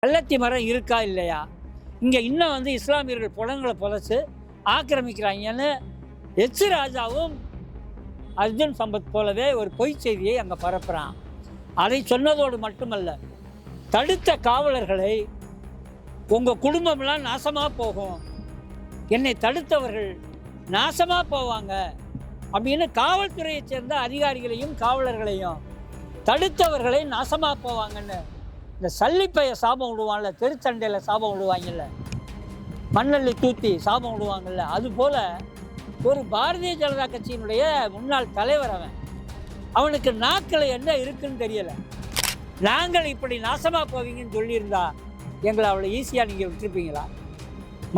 கள்ளத்தி மரம் இருக்கா இல்லையா, இங்கே இன்னும் வந்து இஸ்லாமியர்கள் புலங்களை புதைச்சு ஆக்கிரமிக்கிறாங்கன்னு எச் ராஜாவும் அர்ஜுன் சம்பத் போலவே ஒரு பொய் செய்தியை அங்கே பரப்புகிறான். அதை சொன்னதோடு மட்டுமல்ல, தடுத்த காவலர்களை உங்கள் குடும்பம்லாம் நாசமாக போகும், என்னை தடுத்தவர்கள் நாசமாக போவாங்க அப்படின்னு காவல்துறையை சேர்ந்த அதிகாரிகளையும் காவலர்களையும் தடுத்தவர்களை நாசமாக போவாங்கன்னு இந்த சல்லிப்பைய சாபம் விடுவாங்கல்ல, தெருச்சண்டையில் சாபம் விடுவாங்கல்ல, மண்ணள்ளி தூத்தி சாபம் விடுவாங்கல்ல, அதுபோல் ஒரு பாரதிய ஜனதா கட்சியினுடைய முன்னாள் தலைவர் அவனுக்கு நாக்கில் என்ன இருக்குன்னு தெரியலை. நாங்கள் இப்படி நாசமாக போவீங்கன்னு சொல்லியிருந்தா எங்களை அவ்வளோ ஈஸியாக நீங்கள் விட்டுருப்பீங்களா?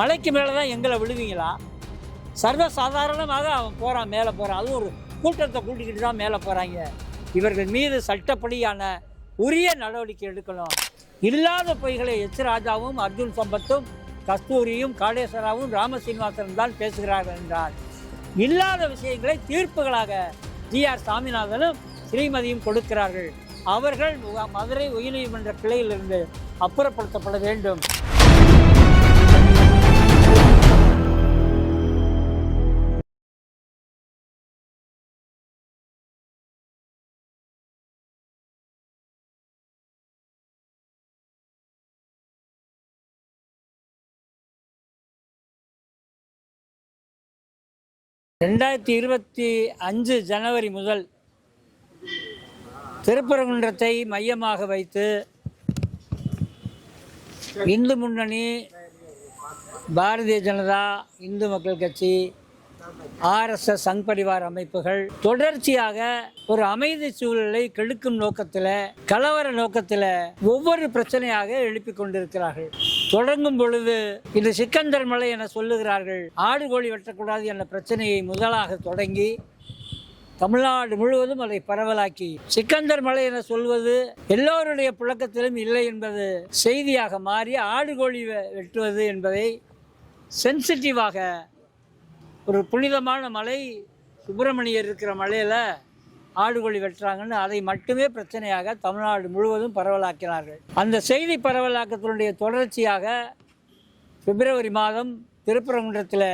மலைக்கு மேலே தான் எங்களை விடுவீங்களா? சர்வசாதாரணமாக அவன் போகிறான், மேலே போகிறான், அதுவும் ஒரு கூட்டத்தை கூட்டிக்கிட்டு தான் மேலே போகிறாங்க. இவர்கள் மீது சட்டப்படியான உரிய நடவடிக்கை எடுக்கணும். இல்லாத பொய்களை எச் ராஜாவும் அர்ஜுன் சம்பத்தும் கஸ்தூரியும் காடேஸ்வராவும் ராமசீனிவாசனும் தான் பேசுகிறார்கள் என்றால், இல்லாத விஷயங்களை தீர்ப்புகளாக ஜி.ஆர். சாமிநாதனும் ஸ்ரீமதியும் கொடுக்கிறார்கள். அவர்கள் மதுரை உயர்நீதிமன்ற கிளையிலிருந்து அப்புறப்படுத்தப்பட வேண்டும். ரெண்டாயிரத்தி 25 ஜனவரி முதல் திருப்பரங்குன்றத்தை மையமாக வைத்து இந்து முன்னணி, பாரதிய ஜனதா, இந்து மக்கள் கட்சி, RSS, சங் பரிவார் அமைப்புகள் தொடர்ச்சியாக ஒரு அமைதி சூழலை கெடுக்கும் நோக்கத்தில், கலவர நோக்கத்தில் ஒவ்வொரு பிரச்சனையாக எழுப்பிக் கொண்டிருக்கிறார்கள். தொடங்கும் பொழுது இது சிக்கந்தர் மலை என சொல்லுகிறார்கள். ஆடு கோழி வெட்டக்கூடாது என்ற பிரச்சனையை முதலாக தொடங்கி தமிழ்நாடு முழுவதும் அதை பரவலாக்கி, சிக்கந்தர் மலை என சொல்வது எல்லோருடைய புழக்கத்திலும் இல்லை என்பது செய்தியாக மாறி, ஆடு கோழி வெட்டுவது என்பதை சென்சிட்டிவாக, ஒரு புனிதமான மலை, சுப்பிரமணியர் இருக்கிற மலையில் ஆடு கோழி வெட்டுறாங்கன்னு அதை மட்டுமே பிரச்சனையாக தமிழ்நாடு முழுவதும் பரவலாக்கினார்கள். அந்த செய்தி பரவலாக்கத்தினுடைய தொடர்ச்சியாக பிப்ரவரி மாதம் திருப்பரங்குன்றத்தில்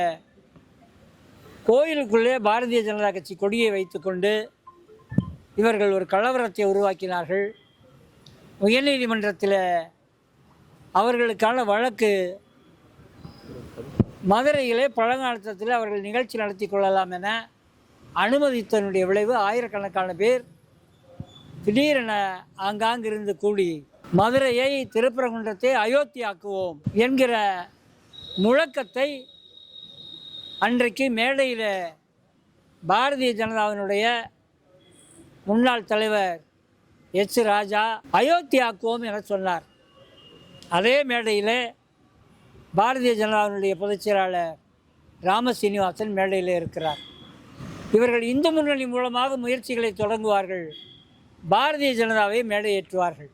கோயிலுக்குள்ளே பாரதிய ஜனதா கட்சி கொடியை வைத்துக்கொண்டு இவர்கள் ஒரு கலவரத்தை உருவாக்கினார்கள். உயர்நீதிமன்றத்தில் அவர்களுக்கான வழக்கு, மதுரையிலே பழங்காலத்தில் அவர்கள் நிகழ்ச்சி நடத்தி கொள்ளலாம் என அனுமதித்தனுடைய விளைவு ஆயிரக்கணக்கான பேர் திடீரென ஆங்காங்கிருந்து கூடி மதுரையை, திருப்பரங்குன்றத்தை அயோத்தியாக்குவோம் என்கிற முழக்கத்தை அன்றைக்கு மேடையில் பாரதிய ஜனதாவினுடைய முன்னாள் தலைவர் எச் ராஜா அயோத்தியாக்குவோம் என சொன்னார். அதே மேடையில் பாரதிய ஜனதாவினுடைய பொதுச் செயலாளர் ராமசீனிவாசன் மேடையில் இருக்கிறார். இவர்கள் இந்து முன்னணி மூலமாக முயற்சிகளை தொடங்குவார்கள், பாரதிய ஜனதாவை மேடையேற்றுவார்கள்.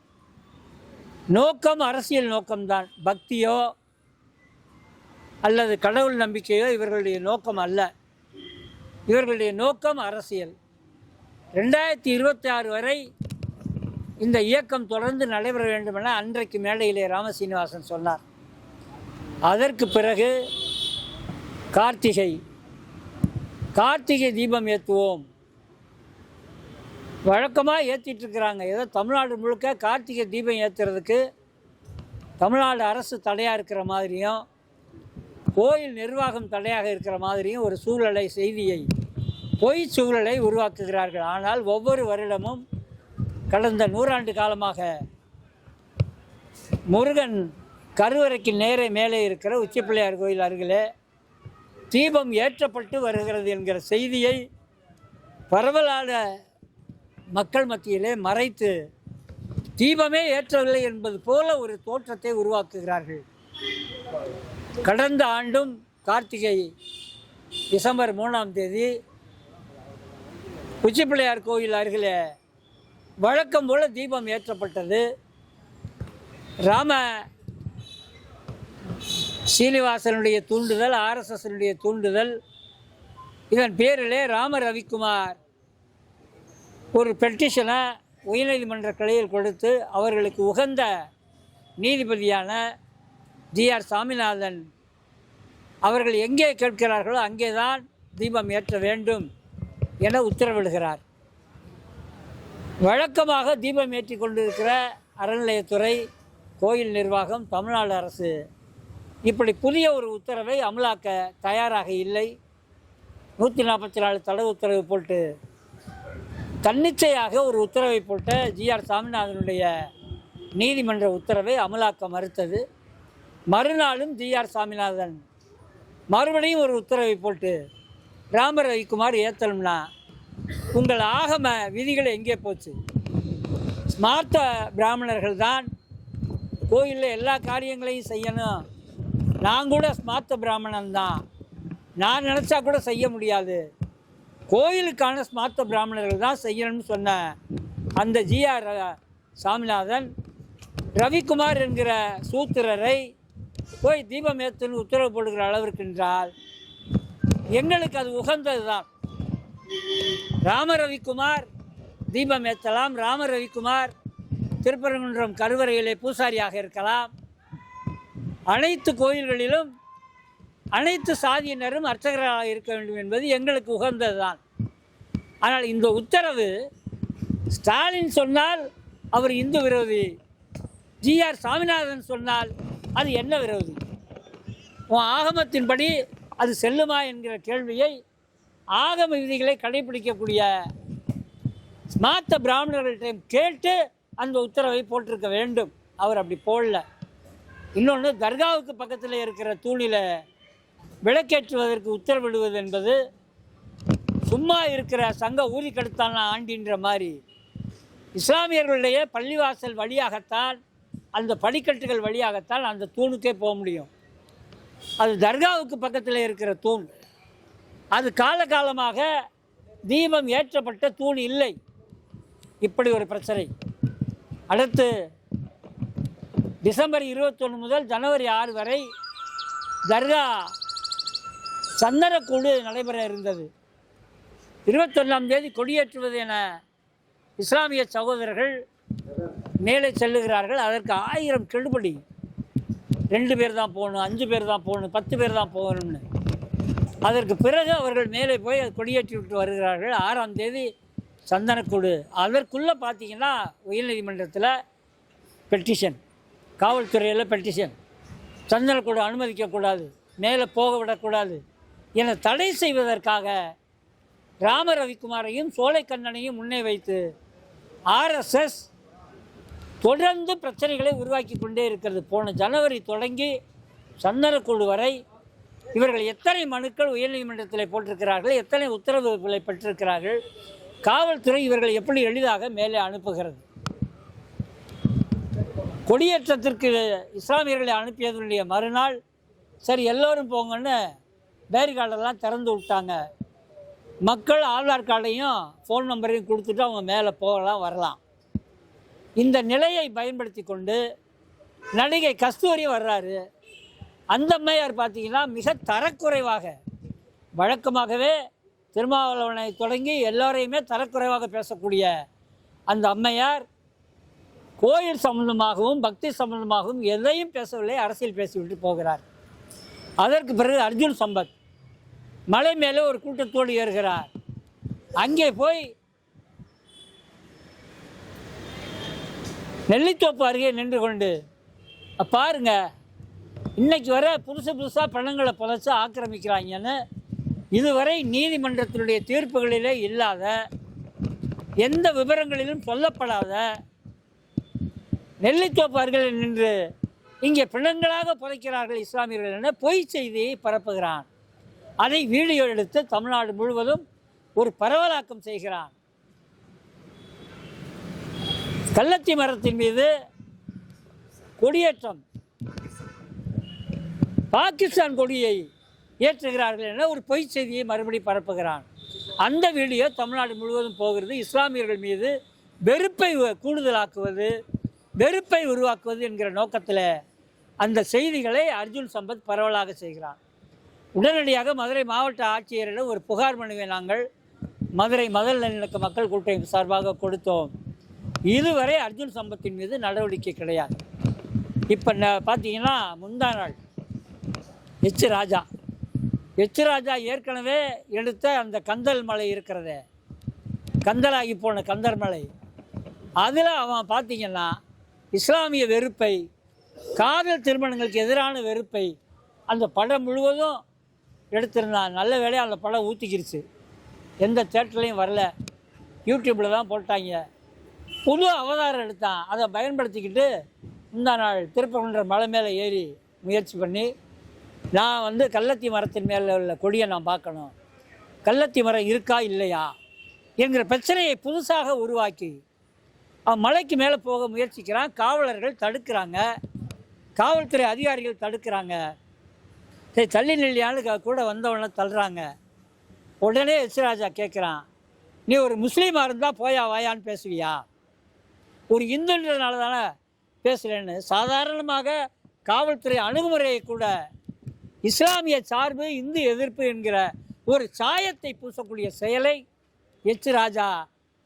நோக்கம் அரசியல் நோக்கம்தான், பக்தியோ அல்லது கடவுள் நம்பிக்கையோ இவர்களுடைய நோக்கம் அல்ல. இவர்களுடைய நோக்கம் அரசியல். 2026 வரை இந்த இயக்கம் தொடர்ந்து நடைபெற வேண்டும் என அன்றைக்கு மேடையிலே ராமசீனிவாசன் சொன்னார். அதற்கு பிறகு கார்த்திகை தீபம் ஏற்றுவோம், வழக்கமாக ஏற்றிட்டு இருக்கிறாங்க. ஏதோ தமிழ்நாடு முழுக்க கார்த்திகை தீபம் ஏற்றுறதுக்கு தமிழ்நாடு அரசு தடையாக இருக்கிற மாதிரியும், கோயில் நிர்வாகம் தடையாக இருக்கிற மாதிரியும் ஒரு சூழலை, செய்தியை, பொய் சூழலை உருவாக்குகிறார்கள். ஆனால் ஒவ்வொரு வருடமும் கடந்த 100 ஆண்டு காலமாக முருகன் கருவறைக்கு நேரே மேலே இருக்கிற உச்சிப்பிள்ளையார் கோயில் அருகிலே தீபம் ஏற்றப்பட்டு வருகிறது என்கிற செய்தியை பரவலான மக்கள் மத்தியிலே மறைத்து தீபமே ஏற்றவில்லை என்பது போல ஒரு தோற்றத்தை உருவாக்குகிறார்கள். கடந்த ஆண்டும் கார்த்திகை டிசம்பர் 3ஆம் தேதி உச்சிப்பிள்ளையார் கோயில் அருகில் வழக்கம் போல தீபம் ஏற்றப்பட்டது. ராம சீனிவாசனுடைய தூண்டுதல், RSSனுடைய தூண்டுதல், இதன் பேரிலே ராம ரவிக்குமார் ஒரு பெட்டிஷனை உயர்நீதிமன்ற கிளையில் கொடுத்து அவர்களுக்கு உகந்த நீதிபதியான ஜிஆர் சாமிநாதன் அவர்கள் எங்கே கேட்கிறார்களோ அங்கேதான் தீபம் ஏற்ற வேண்டும் என உத்தரவிடுகிறார். வழக்கமாக தீபம் ஏற்றி கொண்டிருக்கிற அறநிலையத்துறை, கோயில் நிர்வாகம், தமிழ்நாடு அரசு இப்படி புதிய ஒரு உத்தரவை அமலாக்க தயாராக இல்லை. 144 தடை உத்தரவு போட்டு தன்னிச்சையாக ஒரு உத்தரவை போட்ட ஜிஆர் சாமிநாதனுடைய நீதிமன்ற உத்தரவை அமலாக்க மறுத்தது. மறுநாளும் ஜிஆர் சாமிநாதன் மறுபடியும் ஒரு உத்தரவை போட்டு ராம ரவிக்குமார் ஏற்றணும்னா உங்கள் ஆகம விதிகள் எங்கே போச்சு? ஸ்மார்த்த பிராமணர்கள் தான் கோயிலில் எல்லா காரியங்களையும் செய்யணும். நான் கூட ஸ்மார்த்த பிராமணன் தான், நான் நினச்சா கூட செய்ய முடியாது, கோயிலுக்கான ஸ்மார்த்த பிராமணர்கள் தான் செய்யணும்னு சொன்ன அந்த ஜிஆர் சாமிநாதன் ரவிக்குமார் என்கிற சூத்திரரை போய் தீபம் ஏற்றுன்னு உத்தரவு போடுகிற அளவிற்கு என்றால் எங்களுக்கு அது உகந்தது தான். ராம ரவிக்குமார் தீபம் ஏற்றலாம், ராம ரவிக்குமார் திருப்பரங்குன்றம் கருவறையிலே பூசாரியாக இருக்கலாம், அனைத்து கோயில்களிலும் அனைத்து சாதியினரும் அர்ச்சகராக இருக்க வேண்டும் என்பது எங்களுக்கு உகந்தது தான். ஆனால் இந்த உத்தரவு ஸ்டாலின் சொன்னால் அவர் இந்து விரோதி, ஜிஆர் சாமிநாதன் சொன்னால் அது என்ன விரோதி? உன் ஆகமத்தின்படி அது செல்லுமா என்கிற கேள்வியை ஆகம விதிகளை கடைபிடிக்கக்கூடிய ஸ்மார்த்த பிராமணர்கள்ட்ட கேட்டு அந்த உத்தரவை போட்டிருக்க வேண்டும். அவர் அப்படி போடல. இன்னொன்று, தர்காவுக்கு பக்கத்தில் இருக்கிற தூணில் விளக்கேற்றுவதற்கு உத்தரவிடுவது என்பது சும்மா இருக்கிற சங்க ஊதி கெடுத்தான ஆண்டின்ற மாதிரி இஸ்லாமியர்களுடைய பள்ளிவாசல் வழியாகத்தான், அந்த படிக்கட்டுகள் வழியாகத்தான் அந்த தூணுக்கே போக முடியும். அது தர்காவுக்கு பக்கத்தில் இருக்கிற தூண். அது காலகாலமாக தீபம் ஏற்றப்பட்ட தூண் இல்லை. இப்படி ஒரு பிரச்சனை. அடுத்து டிசம்பர் 21 முதல் ஜனவரி 6 வரை தர்கா சந்தனக்கூடு நடைபெற இருந்தது. 21ஆம் தேதி கொடியேற்றுவது என இஸ்லாமிய சகோதரர்கள் மேலே செல்லுகிறார்கள். அதற்கு 1000 கெடுபடி. 2 பேர் தான் போகணும், 5 பேர் தான் போகணும், 10 பேர் தான் போகணும்னு. அதற்கு பிறகு அவர்கள் மேலே போய் கொடியேற்றி விட்டு வருகிறார்கள். 6ஆம் தேதி சந்தனக்கூடு. அதற்குள்ளே பார்த்தீங்கன்னா உயர்நீதிமன்றத்தில் பெட்டிஷன், காவல்துறையில் பெட்டிஷன், சந்தனக்கூடு அனுமதிக்கக்கூடாது, மேலே போக விடக்கூடாது என தடை செய்வதற்காக ராம ரவிக்குமாரையும் சோலைக்கண்ணனையும் முன்னே வைத்து RSS தொடர்ந்து பிரச்சனைகளை உருவாக்கி கொண்டே இருக்கிறது. போன ஜனவரி தொடங்கி சந்தனக்கூடு வரை இவர்கள் எத்தனை மனுக்கள் உயர்நீதிமன்றத்தில் போட்டிருக்கிறார்கள், எத்தனை உத்தரவுகளை பெற்றிருக்கிறார்கள், காவல்துறை இவர்கள் எப்படி எளிதாக மேலே அனுப்புகிறது. கொடியேற்றத்திற்கு இஸ்லாமியர்களை அனுப்பியதனுடைய மறுநாள் சரி எல்லோரும் போங்கன்னு பேரிகார்டெல்லாம் திறந்து விட்டாங்க. மக்கள் ஆதார் கார்டையும் ஃபோன் நம்பரையும் கொடுத்துட்டு அவங்க மேலே போகலாம் வரலாம். இந்த நிலையை பயன்படுத்தி கொண்டு நடிகை கஸ்தூரி வர்றாரு. அந்த அம்மையார் பார்த்தீங்கன்னா மிக தரக்குறைவாக, வழக்கமாகவே திருமாவளவனை தொடங்கி எல்லோரையுமே தரக்குறைவாக பேசக்கூடிய அந்த அம்மையார் கோயில் சம்பந்தமாகவும் பக்தி சம்பந்தமாகவும் எதையும் பேசவில்லை, அரசியல் பேசிவிட்டு போகிறார். அதற்கு பிறகு அர்ஜுன் சம்பத் மலை மேலே ஒரு கூட்டத்தோடு ஏறுகிறார். அங்கே போய் நெல்லித்தோப்பு அருகே நின்று கொண்டு பாருங்க, இன்னைக்கு வர புதுசாக பணங்களை புதைச்சி ஆக்கிரமிக்கிறாங்கன்னு இதுவரை நீதிமன்றத்தினுடைய தீர்ப்புகளிலே இல்லாத, எந்த விவரங்களிலும் சொல்லப்படாத நெல்லித்தோப்பு அருகே நின்று இங்கே பிணங்களாக புதைக்கிறார்கள் இஸ்லாமியர்கள் என பொய் செய்தியை பரப்புகிறான். அதை வீடியோ எடுத்து தமிழ்நாடு முழுவதும் ஒரு பரவலாக்கம் செய்கிறான். கள்ளத்தி மரத்தின் மீது கொடியேற்றம், பாகிஸ்தான் கொடியை ஏற்றுகிறார்கள் என ஒரு பொய் செய்தியை மறுபடி பரப்புகிறான். அந்த வீடியோ தமிழ்நாடு முழுவதும் போகிறது. இஸ்லாமியர்கள் மீது வெறுப்பை கூடுதலாக்குவது, வெறுப்பை உருவாக்குவது என்கிற நோக்கத்தில் அந்த செய்திகளை அர்ஜுன் சம்பத் பரவலாக செய்கிறான். உடனடியாக மதுரை மாவட்ட ஆட்சியரிடம் ஒரு புகார் மனுவை நாங்கள் மதுரை மதல் நல்லிணக்க மக்கள் கூட்டமைப்பு சார்பாக கொடுத்தோம். இதுவரை அர்ஜுன் சம்பத்தின் மீது நடவடிக்கை கிடையாது. இப்போ பார்த்தீங்கன்னா முந்தா நாள் எச் ராஜா ஏற்கனவே எடுத்த அந்த கந்தல் மலை இருக்கிறதே, கந்தலாகி போன கந்தர் மலை, அதில் அவன் பார்த்தீங்கன்னா இஸ்லாமிய வெறுப்பை, காதல் திருமணங்களுக்கு எதிரான வெறுப்பை அந்த படம் முழுவதும் எடுத்திருந்தான். நல்ல வேலையாக அந்த படம் ஊற்றிக்கிருச்சு, எந்த தேட்டர்லையும் வரல, யூடியூப்பில் தான் போட்டாங்க. புது அவதாரம் எடுத்தான், அதை பயன்படுத்திக்கிட்டு முந்தா நாள் திருப்பரங்குன்ற மலை மேலே ஏறி முயற்சி பண்ணி, நான் கள்ளத்தி மரத்தின் மேலே உள்ள கொடியை நான் பார்க்கணும், கள்ளத்தி மரம் இருக்கா இல்லையா என்கிற பிரச்சனையை புதுசாக உருவாக்கி அவன் மலைக்கு மேலே போக முயற்சிக்கிறான். காவலர்கள் தடுக்கிறாங்க, காவல்துறை அதிகாரிகள் தடுக்கிறாங்க. சரி தள்ளி நிலையான்னு கூட வந்தவனை தள்ளுறாங்க. உடனே எச் ராஜா கேட்குறான், நீ ஒரு முஸ்லீமாக இருந்தால் போயா வாயான்னு பேசுவியா, ஒரு இந்துன்றதுனால தானே பேசுகிறேன்னு சாதாரணமாக காவல்துறை அணுகுமுறையை கூட இஸ்லாமிய சார்பு, இந்து எதிர்ப்பு என்கிற ஒரு சாயத்தை பூசக்கூடிய செயலை எச் ராஜா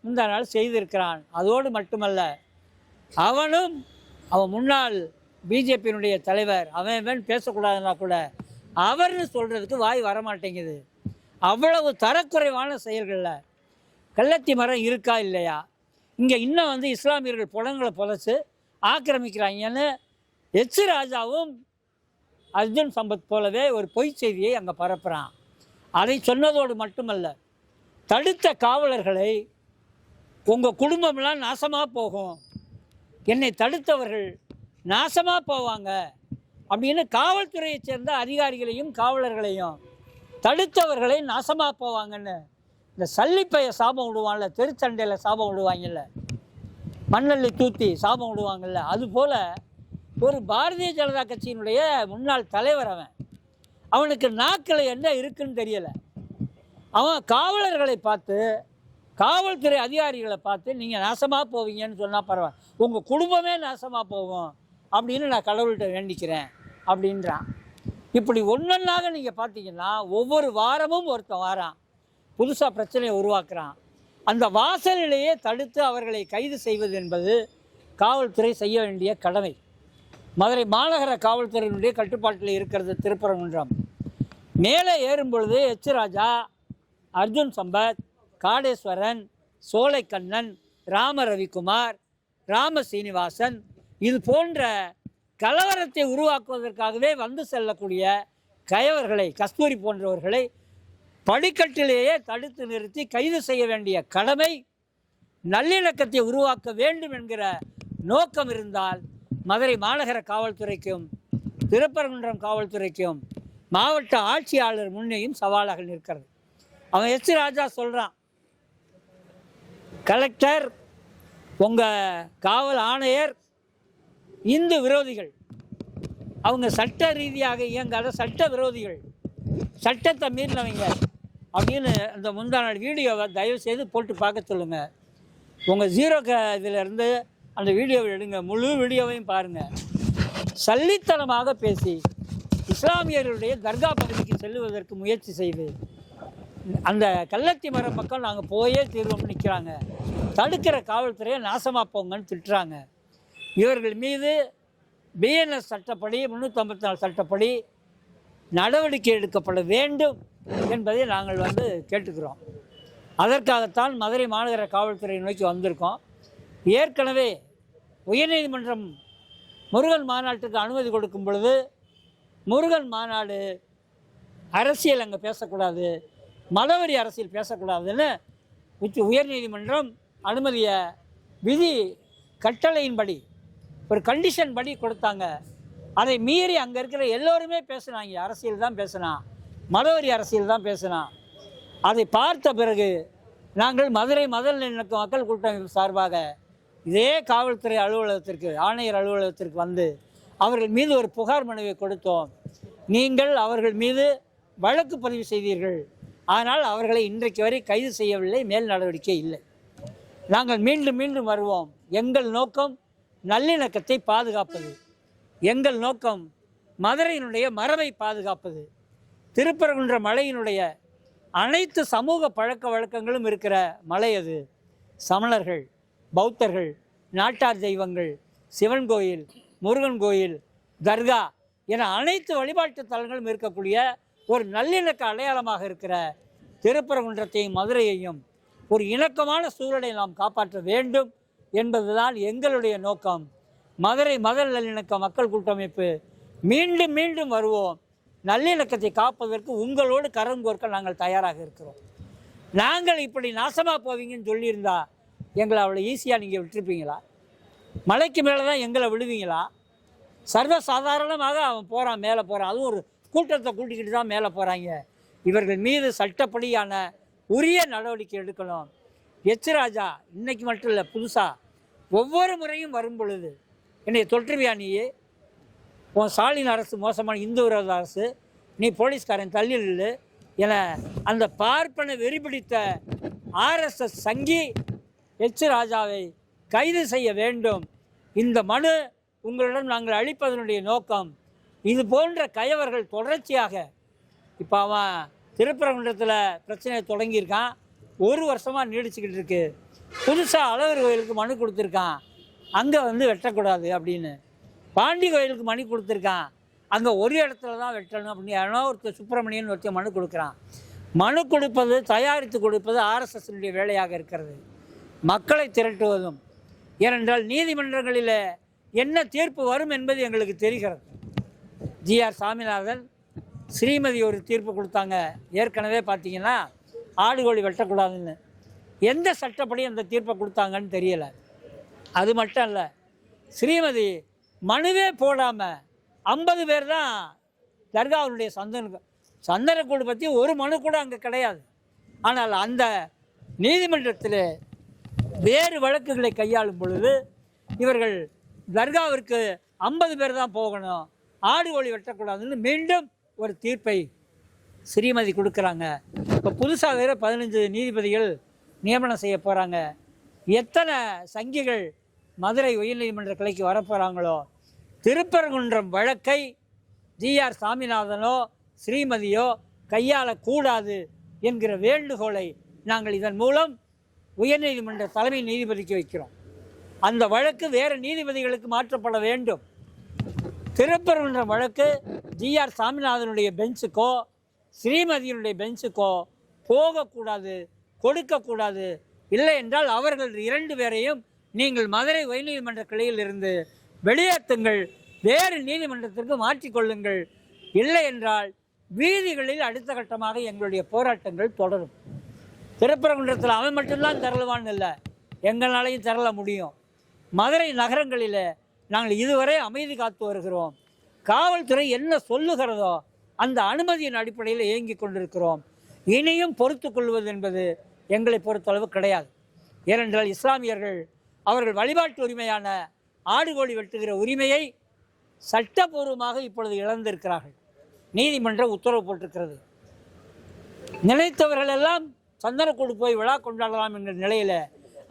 இந்த நாள் செய்திருக்கிறான். அதோடு மட்டுமல்ல, அவன் முன்னாள் பிஜேபியினுடைய தலைவர், அவன் பேசக்கூடாதுன்னா கூட அவர்னு சொல்கிறதுக்கு வாய் வரமாட்டேங்குது. அவ்வளவு தரக்குறைவான செயல்களில் கள்ளத்தி மரம் இருக்கா இல்லையா, இங்கே இன்னும் இஸ்லாமியர்கள் புலங்களை புதைச்சி ஆக்கிரமிக்கிறாங்கன்னு எச் ராஜாவும் அர்ஜுன் சம்பத் போலவே ஒரு பொய் செய்தியை அங்கே பரப்புகிறான். அதை சொன்னதோடு மட்டுமல்ல, தடுத்த காவலர்களை உங்கள் குடும்பம்லாம் நாசமாக போகும், என்னை தடுத்தவர்கள் நாசமாக போவாங்க அப்படின்னு காவல்துறையை சேர்ந்த அதிகாரிகளையும் காவலர்களையும் தடுத்தவர்களை நாசமாக போவாங்கன்னு இந்த சல்லிப்பைய சாபம் விடுவாங்கல்ல, தெருச்சண்டையில் சாபம் விடுவாங்கல்ல, மண்ணள்ளி தூத்தி சாபம் விடுவாங்கள்ல, அதுபோல் ஒரு பாரதிய ஜனதா கட்சியினுடைய முன்னாள் தலைவர் அவனுக்கு நாக்கில் என்ன இருக்குன்னு தெரியலை. அவன் காவலர்களை பார்த்து, காவல்துறை அதிகாரிகளை பார்த்து நீங்கள் நாசமாக போவீங்கன்னு சொன்னால் பரவாயில்ல, உங்கள் குடும்பமே நாசமாக போகும் அப்படின்னு நான் கடவுள்கிட்ட வேண்டிக்கிறேன் அப்படின்றான். இப்படி ஒன்றொன்னாக நீங்கள் பார்த்தீங்கன்னா ஒவ்வொரு வாரமும் ஒருத்தன் வாரான், புதுசாக பிரச்சனையை உருவாக்குறான். அந்த வாசலிலேயே தடுத்து அவர்களை கைது செய்வது என்பது காவல்துறை செய்ய வேண்டிய கடமை. மதுரை மாநகர காவல்துறையினுடைய கட்டுப்பாட்டில் இருக்கிறது திருப்பரங்குன்றம். மேலே ஏறும் பொழுது எச் ராஜா, அர்ஜுன் சம்பத், காடேஸ்வரன், சோலைக்கண்ணன், ராம ரவிக்குமார், ராம சீனிவாசன், இது போன்ற கலவரத்தை உருவாக்குவதற்காகவே செல்லக்கூடிய கயவர்களை, கஸ்தூரி போன்றவர்களை படிக்கட்டிலேயே தடுத்து நிறுத்தி கைது செய்ய வேண்டிய கடமை, நல்லிணக்கத்தை உருவாக்க வேண்டும் என்கிற நோக்கம் இருந்தால் மதுரை மாநகர காவல்துறைக்கும் திருப்பரங்குன்றம் காவல்துறைக்கும் மாவட்ட ஆட்சியாளர் முன்னையும் சவாலாக நிற்கிறது. அவன் எச் ராஜா சொல்கிறான், கலெக்டர், உங்கள் காவல் ஆணையர் இந்து விரோதிகள், அவங்க சட்ட ரீதியாக இயங்காத சட்ட விரோதிகள், சட்டத்தை மீறினவங்க அப்படின்னு அந்த முந்தா நாள் வீடியோவை தயவு செய்து போட்டு பார்க்க சொல்லுங்கள். உங்கள் இதிலேருந்து அந்த வீடியோவை எடுங்க, முழு வீடியோவையும் பாருங்கள். சல்லித்தனமாக பேசி இஸ்லாமியர்களுடைய தர்கா பகுதிக்கு செல்லுவதற்கு முயற்சி செய்து அந்த கள்ளத்தி மரம் பக்கம் நாங்கள் போயே தீர்வோம்னு நிற்கிறாங்க, தடுக்கிற காவல்துறையை நாசமாக போங்கன்னு திட்டுறாங்க. இவர்கள் மீது பிஎன்எஸ் சட்டப்படி 354 சட்டப்படி நடவடிக்கை எடுக்கப்பட வேண்டும் என்பதை நாங்கள் கேட்டுக்கிறோம். அதற்காகத்தான் மதுரை மாநகர காவல்துறை நோக்கி வந்திருக்கோம். ஏற்கனவே உயர்நீதிமன்றம் முருகன் மாநாட்டுக்கு அனுமதி கொடுக்கும் பொழுது முருகன் மாநாடு அரசியல் அங்கே பேசக்கூடாது, மதவெறி அரசியல் பேசக்கூடாதுன்னு உயர்நீதிமன்றம் அனுமதியை விதி கட்டளையின்படி ஒரு கண்டிஷன் படி கொடுத்தாங்க. அதை மீறி அங்கே இருக்கிற எல்லோருமே பேசுனாங்க, அரசியல் தான் பேசினான், மதவெறி அரசியல் தான் பேசினான். அதை பார்த்த பிறகு நாங்கள் மதுரை நல்லிணக்க மக்கள் கூட்டமைப்பு சார்பாக இதே காவல்துறை அலுவலகத்திற்கு, ஆணையர் அலுவலகத்திற்கு அவர்கள் மீது ஒரு புகார் மனுவை கொடுத்தோம். நீங்கள் அவர்கள் மீது வழக்கு பதிவு செய்தீர்கள், ஆனால் அவர்களை இன்றைக்கு வரை கைது செய்யவில்லை, மேல் நடவடிக்கை இல்லை. நாங்கள் மீண்டும் மீண்டும் வருவோம். எங்கள் நோக்கம் நல்லிணக்கத்தை பாதுகாப்பது, எங்கள் நோக்கம் மதுரையினுடைய மரபை பாதுகாப்பது, திருப்பரங்குன்ற மலையினுடைய அனைத்து சமூக பழக்க வழக்கங்களும் இருக்கிற மலை அது. சமணர்கள், பௌத்தர்கள், நாட்டார் தெய்வங்கள், சிவன் கோயில், முருகன் கோயில், தர்கா என அனைத்து வழிபாட்டு தலங்களும் இருக்கக்கூடிய ஒரு நல்லிணக்க அடையாளமாக இருக்கிற திருப்பரங்குன்றத்தையும் மதுரையையும் ஒரு இணக்கமான சூழலை நாம் காப்பாற்ற வேண்டும் என்பதுதான் எங்களுடைய நோக்கம். மதுரை மத நல்லிணக்க மக்கள் கூட்டமைப்பு மீண்டும் மீண்டும் வருவோம். நல்லிணக்கத்தை காப்பதற்கு உங்களோடு கரம் கோர்க்க நாங்கள் தயாராக இருக்கிறோம். நாங்கள் இப்படி நாசமாக போவீங்கன்னு சொல்லியிருந்தா எங்களை அவ்வளோ ஈஸியாக நீங்கள் விட்டுருப்பீங்களா? மலைக்கு மேலே தான் எங்களை விடுவீங்களா? சர்வசாதாரணமாக அவன் போகிறான், மேலே போகிறான். அதுவும் ஒரு கூட்டத்தை கூட்டிக்கிட்டு தான் மேலே போகிறாங்க. இவர்கள் மீது சட்டப்படியான உரிய நடவடிக்கை எடுக்கணும். ராஜா இன்னைக்கு மட்டும் இல்லை, புதுசாக ஒவ்வொரு முறையும் வரும் பொழுது என்னை தொற்றுவியா நீயே? உன் ஸ்டாலின் அரசு மோசமான இந்து விரோத அரசு, நீ போலீஸ்காரன் தள்ளில் என அந்த பார்ப்பன வெறிபிடித்த ஆர்எஸ்எஸ் சங்கி ராஜாவை கைது செய்ய வேண்டும். இந்த மனு உங்களிடம் நாங்கள் அளிப்பதனுடைய நோக்கம். இது போன்ற கயவர்கள் தொடர்ச்சியாக இப்போ அவன் திருப்பரங்குன்றத்தில் பிரச்சனையை தொடங்கியிருக்கான், ஒரு வருஷமாக நீடிச்சுக்கிட்டு இருக்கு. புதுசாக அழகர் கோயிலுக்கு மனு கொடுத்துருக்கான், அங்கே வெட்டக்கூடாது அப்படின்னு. பாண்டி கோயிலுக்கு மனு கொடுத்துருக்கான், அங்கே ஒரு இடத்துல தான் வெட்டணும் அப்படின்னு. யாரோ ஒருத்தர் சுப்பிரமணியன் ஒருத்தர் மனு கொடுக்குறான். மனு கொடுப்பது, தயாரித்து கொடுப்பது ஆர்எஸ்எஸ்னுடைய வேலையாக இருக்கிறது. மக்களை திரட்டுவதும். ஏனென்றால் நீதிமன்றங்களில் என்ன தீர்ப்பு வரும் என்பது எங்களுக்கு தெரிகிறது. ஜிஆர் சாமிநாதன், ஸ்ரீமதி ஒரு தீர்ப்பு கொடுத்தாங்க. ஏற்கனவே பார்த்தீங்கன்னா ஆடு கோழி வெட்டக்கூடாதுன்னு. எந்த சட்டப்படி அந்த தீர்ப்பை கொடுத்தாங்கன்னு தெரியலை. அது மட்டும் இல்லை, ஸ்ரீமதி மனுவே போடாமல் 50 பேர் தான் தர்காவுடைய சந்தனக்கூடு பற்றி ஒரு மனு கூட அங்கே கிடையாது. ஆனால் அந்த நீதிமன்றத்தில் வேறு வழக்குகளை கையாளும் பொழுது இவர்கள் தர்காவிற்கு 50 பேர் தான் போகணும், ஆடு கோழி வெட்டக்கூடாதுன்னு மீண்டும் ஒரு தீர்ப்பை ஸ்ரீமதி கொடுக்குறாங்க. இப்போ புதுசாக வேறு 15 நீதிபதிகள் நியமனம் செய்ய போகிறாங்க. எத்தனை சங்கிகள் மதுரை உயர்நீதிமன்ற கிளைக்கு வரப்போகிறாங்களோ. திருப்பரங்குன்றம் வழக்கை ஜிஆர் சாமிநாதனோ ஸ்ரீமதியோ கையாளக்கூடாது என்கிற வேண்டுகோளை நாங்கள் இதன் மூலம் உயர்நீதிமன்ற தலைமை நீதிபதிக்கு வைக்கிறோம். அந்த வழக்கு வேறு நீதிபதிகளுக்கு மாற்றப்பட வேண்டும். திருப்பரங்குன்றம் வழக்கு ஜிஆர் சாமிநாதனுடைய பெஞ்சுக்கோ ஸ்ரீமதியினுடைய பெஞ்சுக்கோ போகக்கூடாது, கொடுக்கக்கூடாது. இல்லை என்றால் அவர்கள் 2 பேரையும் நீங்கள் மதுரை உயர்நீதிமன்ற கிளையில் இருந்து வெளியேற்றுங்கள், வேறு நீதிமன்றத்திற்கு மாற்றிக்கொள்ளுங்கள். இல்லை என்றால் வீதிகளில் அடுத்த கட்டமாக எங்களுடைய போராட்டங்கள் தொடரும். திருப்பரங்குன்றத்தில் அவன் மட்டும்தான் திரளுவான்னு இல்லை, எங்களாலையும் திரள முடியும். மதுரை நகரங்களில் நாங்கள் இதுவரை அமைதி காத்து வருகிறோம். காவல்துறை என்ன சொல்லுகிறதோ அந்த அனுமதியின் அடிப்படையில் இயங்கி கொண்டிருக்கிறோம். இனியும் பொறுத்து கொள்வது என்பது எங்களை பொறுத்தளவு கிடையாது. ஏனென்றால் இஸ்லாமியர்கள் அவர்கள் வழிபாட்டு உரிமையான ஆடு கோழி வெட்டுகிற உரிமையை சட்டபூர்வமாக இப்பொழுது இழந்திருக்கிறார்கள். நீதிமன்றம் உத்தரவு போட்டிருக்கிறது. நினைத்தவர்கள் எல்லாம் சந்தனக்கூடு போய் விழா கொண்டாடலாம் என்கிற நிலையில்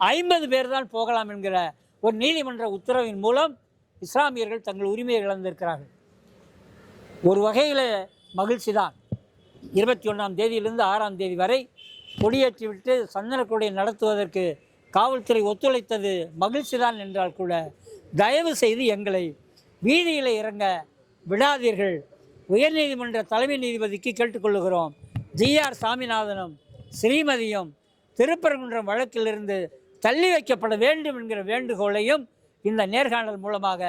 50 பேர் தான் போகலாம் என்கிற ஒரு நீதிமன்ற உத்தரவின் மூலம் இஸ்லாமியர்கள் தங்கள் உரிமையை இழந்திருக்கிறார்கள். ஒரு வகையில் மகிழ்ச்சி தான். 21ஆம் தேதியிலிருந்து 6ஆம் தேதி வரை கொடியேற்றிவிட்டு சந்தனக்கூடை நடத்துவதற்கு காவல்துறை ஒத்துழைத்தது மகிழ்ச்சி தான் என்றால் கூட தயவு செய்து எங்களை வீதியில் இறங்க விடாதீர்கள். உயர்நீதிமன்ற தலைமை நீதிபதிக்கு கேட்டுக்கொள்ளுகிறோம். ஜிஆர் சாமிநாதனும் ஸ்ரீமதியும் திருப்பரங்குன்றம் வழக்கிலிருந்து தள்ளி வைக்கப்பட வேண்டும் என்கிற வேண்டுகோளையும் இந்த நேர்காணல் மூலமாக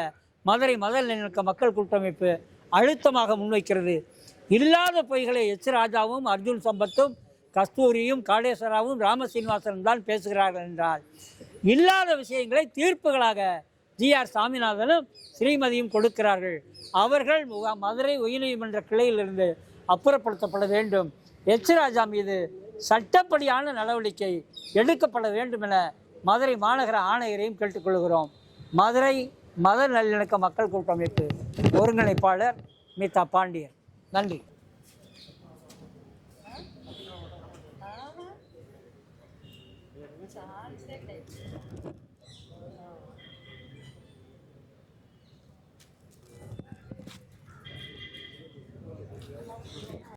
மதுரை மத நல்லிணக்க மக்கள் கூட்டமைப்பு அழுத்தமாக முன்வைக்கிறது. இல்லாத பொய்களை ராஜாவும் அர்ஜுன் சம்பத்தும் கஸ்தூரியும் காடேஸ்வராவும் ராமசீனிவாசனும் தான் பேசுகிறார்கள் என்றால், இல்லாத விஷயங்களை தீர்ப்புகளாக ஜிஆர் சாமிநாதனும் ஸ்ரீமதியும் கொடுக்கிறார்கள். அவர்கள் மதுரை உயர்நீதிமன்ற கிளையிலிருந்து அப்புறப்படுத்தப்பட வேண்டும். ராஜா மீது சட்டப்படியான நடவடிக்கை எடுக்கப்பட வேண்டும் என மதுரை மாநகர ஆணையரையும் கேட்டுக்கொள்கிறோம். மதுரை மத நல்லிணக்க மக்கள் கூட்டமைப்பு ஒருங்கிணைப்பாளர் மீதா பாண்டியன். நன்றி. चाल से